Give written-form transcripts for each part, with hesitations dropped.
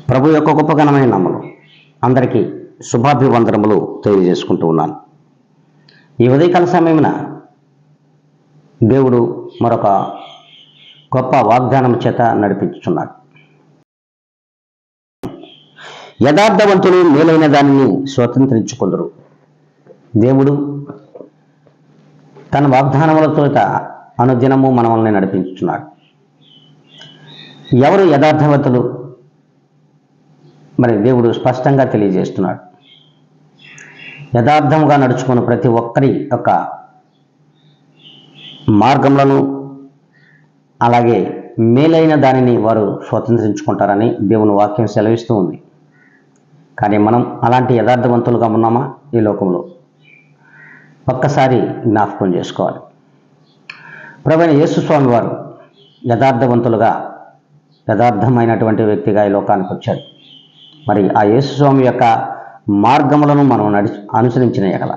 ప్రభు యొక్క గొప్ప ఘనమైన నామములో అందరికీ శుభాభివందనములు తెలియజేసుకుంటూ ఉన్నాను. ఈ ఉదయకాల సమయమున దేవుడు మరొక గొప్ప వాగ్దానం చేత నడిపించుచున్నాడు. యథార్థవంతులు మేలైన దానిని స్వతంత్రించుకుందరు. దేవుడు తన వాగ్దానములతో అనుదినము మనల్ని నడిపించుచున్నాడు. ఎవరు యథార్థవంతులు? మరి దేవుడు స్పష్టంగా తెలియజేస్తున్నాడు. యథార్థంగా నడుచుకున్న ప్రతి ఒక్కరి యొక్క మార్గములను అలాగే మేలైన దానిని వారు స్వతంత్రించుకుంటారని దేవుని వాక్యం సెలవిస్తూ ఉంది. కానీ మనం అలాంటి యథార్థవంతులుగా ఉన్నామా? ఈ లోకంలో ఒక్కసారి జ్ఞాపకం చేసుకోవాలి. ప్రభువైన యేసుస్వామి వారు యథార్థమైనటువంటి వ్యక్తిగా ఈ లోకానికి వచ్చారు. మరి ఆ యేసుస్వామి యొక్క మార్గములను మనం అనుసరించిన ఎడల,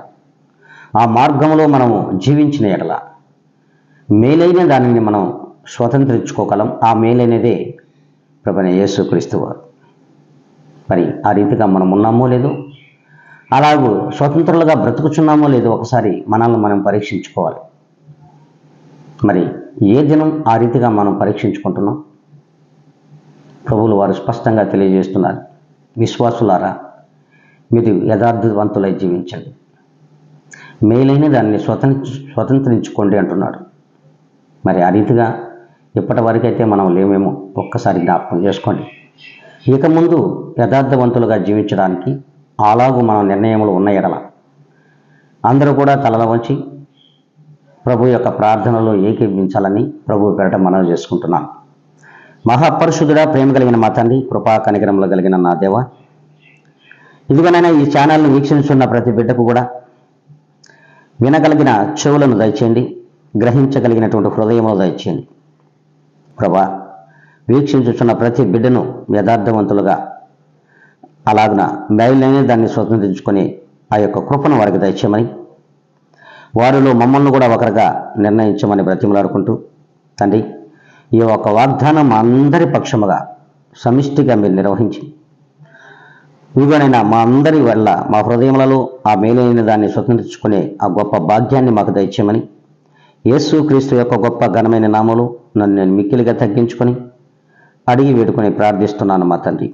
ఆ మార్గములో మనము జీవించిన ఎడల మేలైన దానిని మనం స్వతంత్రించుకోగలం. ఆ మేలైనదే ప్రభువైన యేసుక్రీస్తు వారు. మరి ఆ రీతిగా మనం ఉన్నామో లేదో, అలాగూ స్వతంత్రులుగా బ్రతుకుచున్నామో లేదో ఒకసారి మనల్ని మనం పరీక్షించుకోవాలి. మరి ఏ దినం ఆ రీతిగా మనం పరీక్షించుకుంటున్నాం? ప్రభువులు వారు స్పష్టంగా తెలియజేస్తున్నారు. విశ్వాసులారా, మీరు యథార్థవంతులై జీవించండి, మేలైన దాన్ని స్వతంత్రించుకోండి అంటున్నాడు. మరి ఆ రీతిగా ఇప్పటి వరకైతే మనం లేమేమో ఒక్కసారి జ్ఞాపకం చేసుకోండి. ఇక ముందు యథార్థవంతులుగా జీవించడానికి అలాగూ మన నిర్ణయములు ఉన్న ఎడల అందరూ కూడా తలల వంచి ప్రభు యొక్క ప్రార్థనలో ఏకీభవించాలని ప్రభు పేరట మనవి చేసుకుంటున్నాను. మహాపరిశుద్ధుడా, ప్రేమ కలిగిన మా తండ్రి, కృపా కనికరములు కలిగిన నా దేవ, ఇదిగోనైనా ఈ ఛానల్ని వీక్షించున్న ప్రతి బిడ్డకు కూడా వినగలిగిన చెవులను దయచేయండి, గ్రహించగలిగినటువంటి హృదయములు దయచేయండి. ప్రభా, వీక్షించుచున్న ప్రతి బిడ్డను యథార్థవంతులుగా అలాగున మేలైన దాన్ని స్వతంత్రించుకొని ఆ యొక్క కృపను వారికి దయచేయమని, వారిలో మమ్మల్ని కూడా ఒకరిగా నిర్ణయించమని బ్రతిమలాడుకుంటూ, తండ్రి, ఈ యొక్క వాగ్దానం అందరి పక్షముగా సమిష్టిగా మీరు నిర్వహించి, ఇదిగోనైనా మా అందరి వల్ల మా హృదయములలో ఆ మేలైన దాన్ని స్వతంత్రించుకునే ఆ గొప్ప భాగ్యాన్ని మాకు దయచేయమని యేసుక్రీస్తు యొక్క గొప్ప ఘనమైన నామములో నన్ను నేను మిక్కిలిగా తగ్గించుకొని అడిగి వేడుకొని ప్రార్థిస్తున్నాను మా తండ్రి.